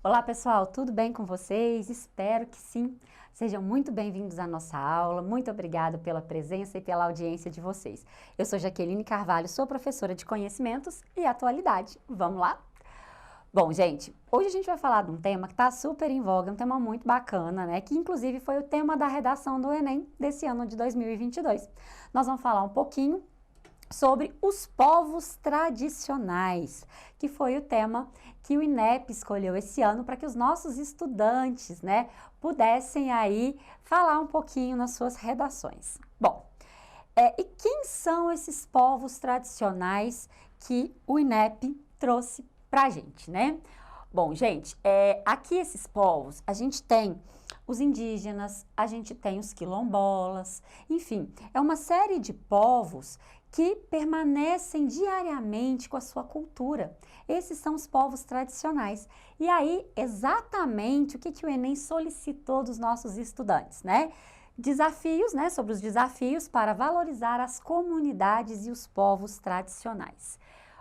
Olá pessoal, tudo bem com vocês? Espero que sim. Sejam muito bem-vindos à nossa aula. Muito obrigada pela presença e pela audiência de vocês. Eu sou Jaqueline Carvalho, sou professora de Conhecimentos e Atualidade. Vamos lá? Bom, gente, hoje a gente vai falar de um tema que está super em voga, um tema muito bacana, né? Que inclusive foi o tema da redação do Enem desse ano de 2022. Nós vamos falar um pouquinho sobre os povos tradicionais, que foi o tema que o INEP escolheu esse ano para que os nossos estudantes, né, pudessem aí falar um pouquinho nas suas redações. Bom, e quem são esses povos tradicionais que o INEP trouxe para a gente, né? Bom, gente, aqui esses povos, a gente tem os indígenas, a gente tem os quilombolas, enfim, é uma série de povos que permanecem diariamente com a sua cultura. Esses são os povos tradicionais. E aí, exatamente o que o Enem solicitou dos nossos estudantes, né? Desafios, né? Sobre os desafios para valorizar as comunidades e os povos tradicionais.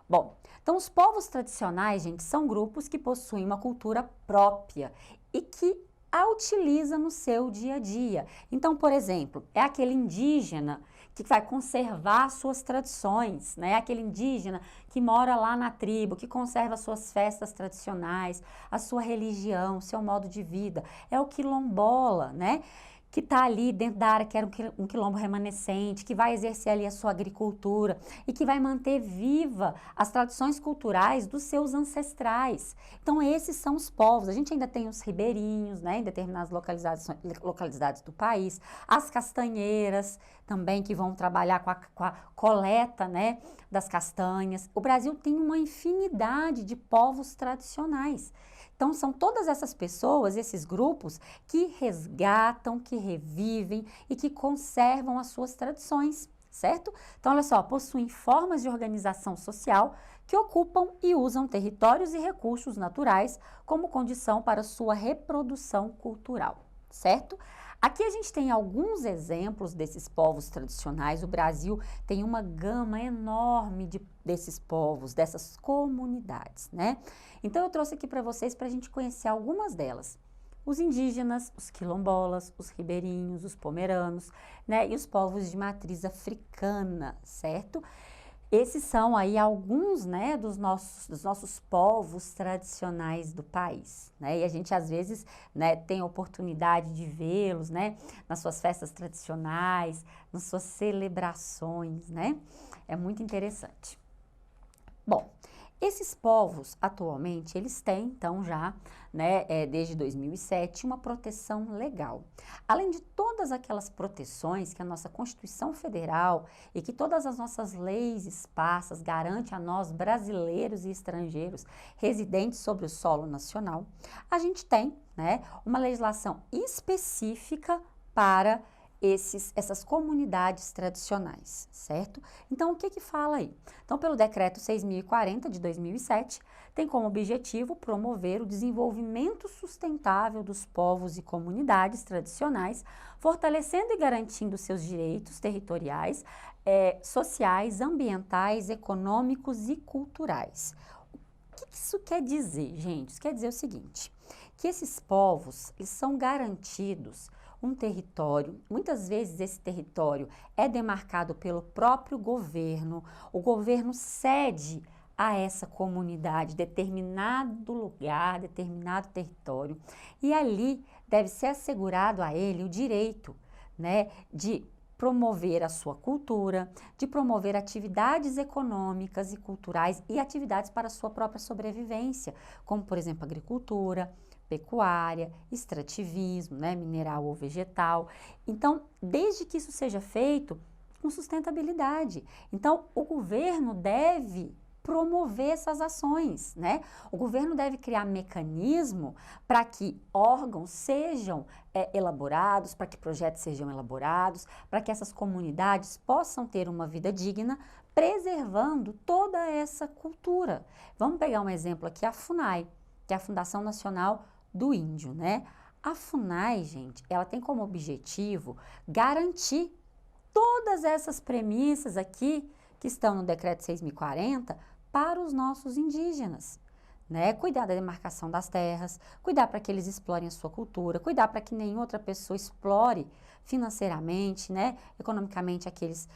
Bom, então os povos tradicionais, gente, são grupos que possuem uma cultura própria e que a utiliza no seu dia a dia. Então, por exemplo, é aquele indígena que vai conservar suas tradições, né? É aquele indígena que mora lá na tribo, que conserva suas festas tradicionais, a sua religião, seu modo de vida. É o quilombola, né? Que está ali dentro da área que era um quilombo remanescente, que vai exercer ali a sua agricultura e que vai manter viva as tradições culturais dos seus ancestrais. Então esses são os povos. A gente ainda tem os ribeirinhos, né, em determinadas localidades do país, as castanheiras também que vão trabalhar com a coleta, né, das castanhas. O Brasil tem uma infinidade de povos tradicionais. Então são todas essas pessoas, esses grupos que resgatam, que revivem e que conservam as suas tradições, certo? Então, olha só, possuem formas de organização social que ocupam e usam territórios e recursos naturais como condição para sua reprodução cultural, certo? Aqui a gente tem alguns exemplos desses povos tradicionais. O Brasil tem uma gama enorme desses povos, dessas comunidades, né? Então eu trouxe aqui para vocês para a gente conhecer algumas delas. Os indígenas, os quilombolas, os ribeirinhos, os pomeranos, né? E os povos de matriz africana, certo? Esses são aí alguns, né, dos nossos povos tradicionais do país, né? E a gente às vezes, né, tem a oportunidade de vê-los, né, nas suas festas tradicionais, nas suas celebrações, né? É muito interessante. Bom, esses povos, atualmente, eles têm, então, já, né, desde 2007, uma proteção legal. Além de todas aquelas proteções que a nossa Constituição Federal e que todas as nossas leis esparsas garantem a nós, brasileiros e estrangeiros, residentes sobre o solo nacional, a gente tem, né, uma legislação específica para essas comunidades tradicionais, certo? Então, o que fala aí? Então, pelo Decreto 6.040 de 2007, tem como objetivo promover o desenvolvimento sustentável dos povos e comunidades tradicionais, fortalecendo e garantindo seus direitos territoriais, sociais, ambientais, econômicos e culturais. O que isso quer dizer, gente? Isso quer dizer o seguinte, que esses povos, eles são garantidos um território, muitas vezes esse território é demarcado pelo próprio governo, o governo cede a essa comunidade determinado lugar, determinado território, e ali deve ser assegurado a ele o direito, né, de promover a sua cultura, de promover atividades econômicas e culturais e atividades para a sua própria sobrevivência, como, por exemplo, agricultura, pecuária, extrativismo, né, mineral ou vegetal. Então, desde que isso seja feito com sustentabilidade. Então, o governo deve promover essas ações, né? O governo deve criar mecanismo para que órgãos sejam elaborados, para que projetos sejam elaborados, para que essas comunidades possam ter uma vida digna, preservando toda essa cultura. Vamos pegar um exemplo aqui, a FUNAI, que é a Fundação Nacional do Índio, né? A FUNAI, gente, ela tem como objetivo garantir todas essas premissas aqui que estão no Decreto 6.040 para os nossos indígenas. né? Cuidar da demarcação das terras, cuidar para que eles explorem a sua cultura, cuidar para que nenhuma outra pessoa explore financeiramente, né? Economicamente aqueles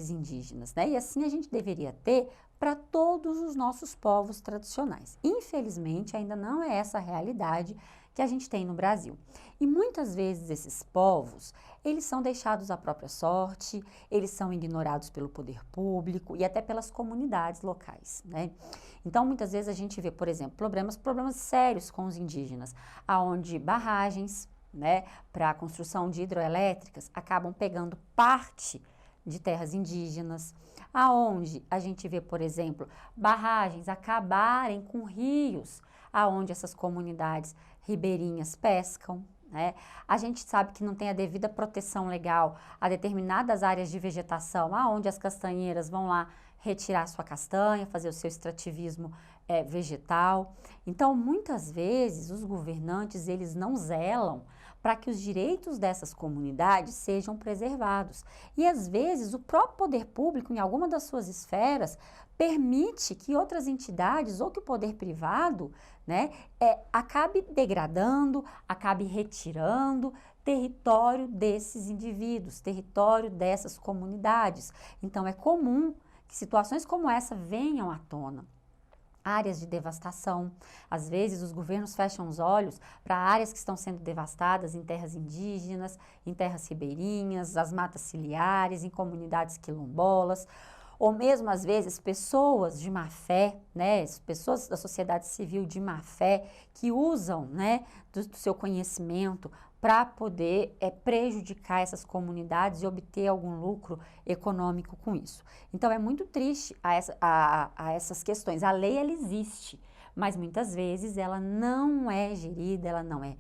indígenas, né? E assim a gente deveria ter para todos os nossos povos tradicionais. Infelizmente, ainda não é essa a realidade que a gente tem no Brasil. E muitas vezes esses povos, eles são deixados à própria sorte, eles são ignorados pelo poder público e até pelas comunidades locais, né? Então, muitas vezes a gente vê, por exemplo, problemas sérios com os indígenas, aonde barragens, né, para a construção de hidroelétricas acabam pegando parte de terras indígenas, aonde a gente vê, por exemplo, barragens acabarem com rios, aonde essas comunidades ribeirinhas pescam, né? A gente sabe que não tem a devida proteção legal a determinadas áreas de vegetação, aonde as castanheiras vão lá retirar sua castanha, fazer o seu extrativismo vegetal. Então, muitas vezes, os governantes, eles não zelam para que os direitos dessas comunidades sejam preservados. E, às vezes, o próprio poder público, em alguma das suas esferas, permite que outras entidades ou que o poder privado, né, acabe degradando, acabe retirando território desses indivíduos, território dessas comunidades. Então, é comum que situações como essa venham à tona. Áreas de devastação. Às vezes, os governos fecham os olhos para áreas que estão sendo devastadas em terras indígenas, em terras ribeirinhas, as matas ciliares, em comunidades quilombolas, ou mesmo, às vezes, pessoas de má fé, né, pessoas da sociedade civil de má fé, que usam, né, do seu conhecimento para poder prejudicar essas comunidades e obter algum lucro econômico com isso. Então, é muito triste a essas questões. A lei, ela existe, mas muitas vezes ela não é gerida, ela não é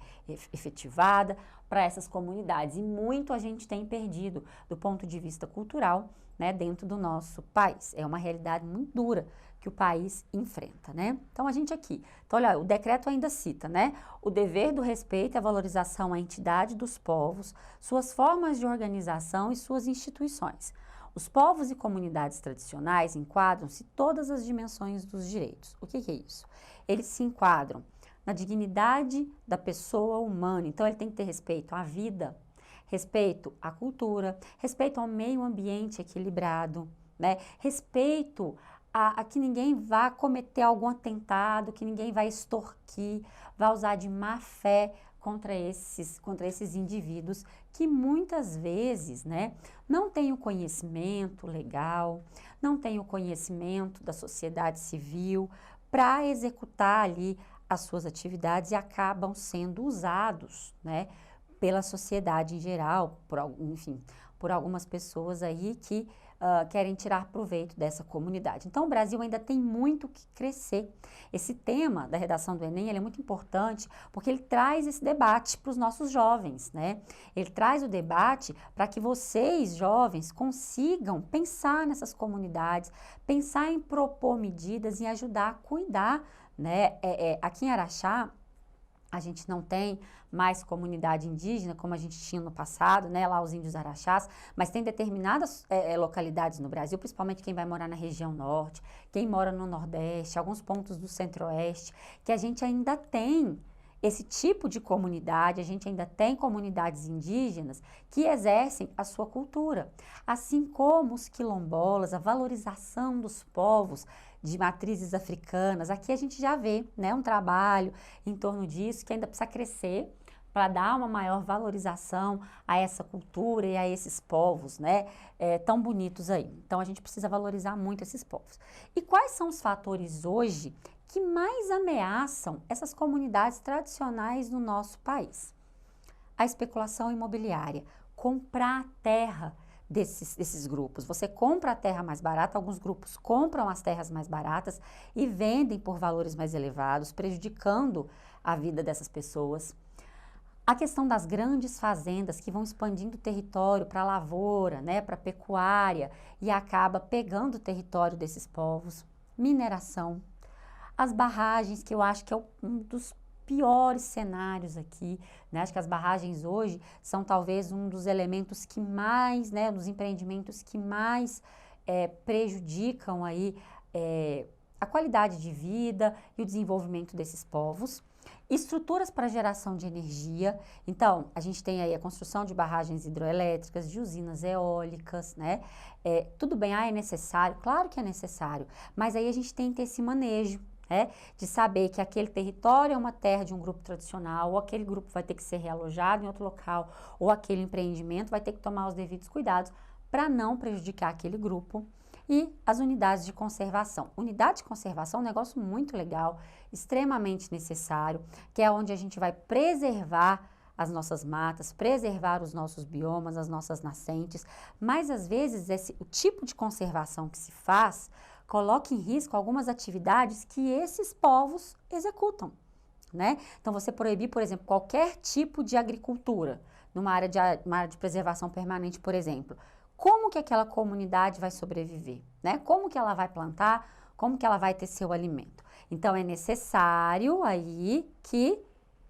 efetivada para essas comunidades. E muito a gente tem perdido do ponto de vista cultural, né, dentro do nosso país. É uma realidade muito dura que o país enfrenta, né? Então, a gente aqui, então, olha, o decreto ainda cita, né, o dever do respeito e a valorização à entidade dos povos, suas formas de organização e suas instituições. Os povos e comunidades tradicionais enquadram-se todas as dimensões dos direitos. O que é isso? Eles se enquadram na dignidade da pessoa humana, então ele tem que ter respeito à vida, respeito à cultura, respeito ao meio ambiente equilibrado, né? Respeito a que ninguém vá cometer algum atentado, que ninguém vai extorquir, vai usar de má fé contra esses indivíduos que muitas vezes, né, não têm o conhecimento legal, não têm o conhecimento da sociedade civil para executar ali as suas atividades e acabam sendo usados, né, pela sociedade em geral, enfim, por algumas pessoas aí que querem tirar proveito dessa comunidade. Então, o Brasil ainda tem muito que crescer. Esse tema da redação do Enem, ele é muito importante porque ele traz esse debate para os nossos jovens, né? Ele traz o debate para que vocês, jovens, consigam pensar nessas comunidades, pensar em propor medidas e ajudar a cuidar, né? Aqui em Araxá, a gente não tem mais comunidade indígena como a gente tinha no passado, né, lá os índios araxás, mas tem determinadas localidades no Brasil, principalmente quem vai morar na região norte, quem mora no nordeste, alguns pontos do centro-oeste, que a gente ainda tem esse tipo de comunidade, a gente ainda tem comunidades indígenas que exercem a sua cultura, assim como os quilombolas, a valorização dos povos de matrizes africanas. Aqui a gente já vê, né, um trabalho em torno disso que ainda precisa crescer para dar uma maior valorização a essa cultura e a esses povos, né, tão bonitos aí. Então a gente precisa valorizar muito esses povos. E quais são os fatores hoje que mais ameaçam essas comunidades tradicionais no nosso país? A especulação imobiliária, comprar a terra desses grupos. Você compra a terra mais barata, alguns grupos compram as terras mais baratas e vendem por valores mais elevados, prejudicando a vida dessas pessoas. A questão das grandes fazendas que vão expandindo o território para a lavoura, né, para a pecuária e acaba pegando o território desses povos. Mineração. As barragens, que eu acho que é um dos piores cenários aqui, né? Acho que as barragens hoje são talvez um dos elementos que mais, né, dos empreendimentos que mais prejudicam aí a qualidade de vida e o desenvolvimento desses povos. Estruturas para geração de energia, então a gente tem aí a construção de barragens hidroelétricas, de usinas eólicas, né? Tudo bem, é necessário? Claro que é necessário, mas aí a gente tem que ter esse manejo, né? De saber que aquele território é uma terra de um grupo tradicional, ou aquele grupo vai ter que ser realojado em outro local, ou aquele empreendimento vai ter que tomar os devidos cuidados para não prejudicar aquele grupo. E as unidades de conservação. Unidade de conservação é um negócio muito legal, extremamente necessário, que é onde a gente vai preservar as nossas matas, preservar os nossos biomas, as nossas nascentes, mas às vezes o tipo de conservação que se faz coloca em risco algumas atividades que esses povos executam, né? Então você proibir, por exemplo, qualquer tipo de agricultura, numa área de preservação permanente, por exemplo. Como que aquela comunidade vai sobreviver, né? Como que ela vai plantar, como que ela vai ter seu alimento. Então, é necessário aí que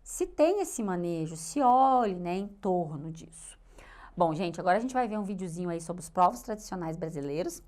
se tenha esse manejo, se olhe, né, em torno disso. Bom, gente, agora a gente vai ver um videozinho aí sobre os povos tradicionais brasileiros.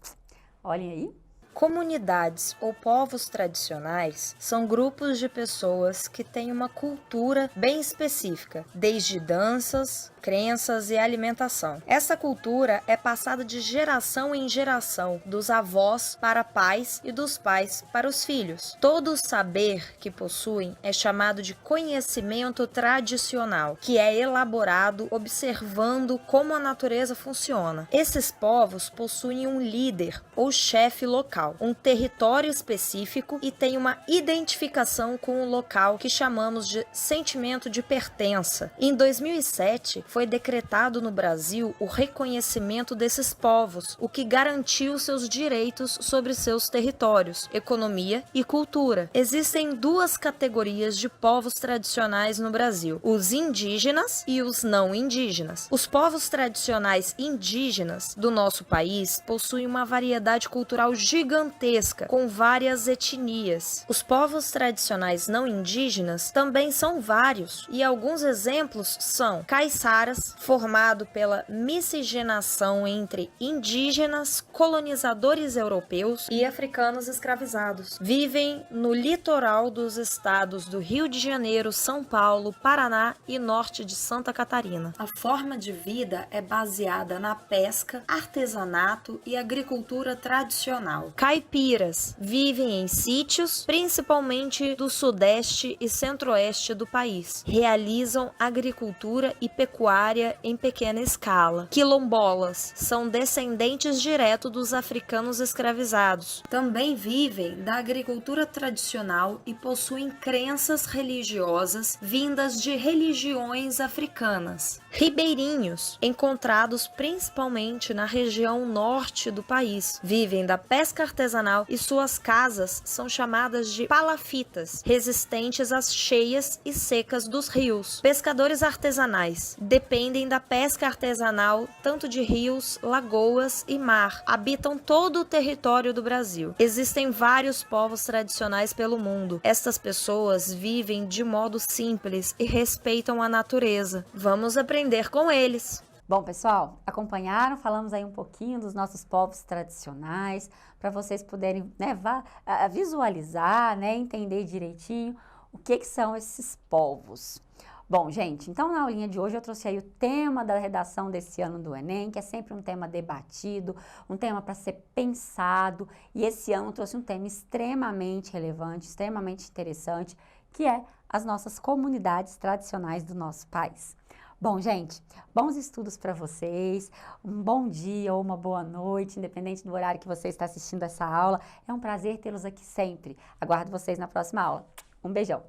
Olhem aí. Comunidades ou povos tradicionais são grupos de pessoas que têm uma cultura bem específica, desde danças, crenças e alimentação. Essa cultura é passada de geração em geração, dos avós para pais e dos pais para os filhos. Todo o saber que possuem é chamado de conhecimento tradicional, que é elaborado observando como a natureza funciona. Esses povos possuem um líder ou chefe local, um território específico e têm uma identificação com o local que chamamos de sentimento de pertença. Em 2007, foi decretado no Brasil o reconhecimento desses povos, o que garantiu seus direitos sobre seus territórios, economia e cultura. Existem duas categorias de povos tradicionais no Brasil: os indígenas e os não indígenas. Os povos tradicionais indígenas do nosso país possuem uma variedade cultural gigantesca, com várias etnias. Os povos tradicionais não indígenas também são vários, e alguns exemplos são caiçaras, formado pela miscigenação entre indígenas, colonizadores europeus e africanos escravizados. Vivem no litoral dos estados do Rio de Janeiro, São Paulo, Paraná e norte de Santa Catarina. A forma de vida é baseada na pesca, artesanato e agricultura tradicional. Caipiras vivem em sítios, principalmente do sudeste e centro-oeste do país. Realizam agricultura e pecuária em pequena escala. Quilombolas são descendentes direto dos africanos escravizados. Também vivem da agricultura tradicional e possuem crenças religiosas vindas de religiões africanas. Ribeirinhos, encontrados principalmente na região norte do país, vivem da pesca artesanal e suas casas são chamadas de palafitas, resistentes às cheias e secas dos rios. Pescadores artesanais dependem da pesca artesanal tanto de rios, lagoas e mar. Habitam todo o território do Brasil. Existem vários povos tradicionais pelo mundo. Estas pessoas vivem de modo simples e respeitam a natureza. Vamos aprender com eles. Bom, pessoal, acompanharam? Falamos aí um pouquinho dos nossos povos tradicionais, para vocês poderem, né, visualizar, né, entender direitinho o que são esses povos. Bom, gente, então na aulinha de hoje eu trouxe aí o tema da redação desse ano do Enem, que é sempre um tema debatido, um tema para ser pensado, e esse ano eu trouxe um tema extremamente relevante, extremamente interessante, que é as nossas comunidades tradicionais do nosso país. Bom, gente, bons estudos para vocês, um bom dia ou uma boa noite, independente do horário que você está assistindo essa aula. É um prazer tê-los aqui sempre. Aguardo vocês na próxima aula. Um beijão!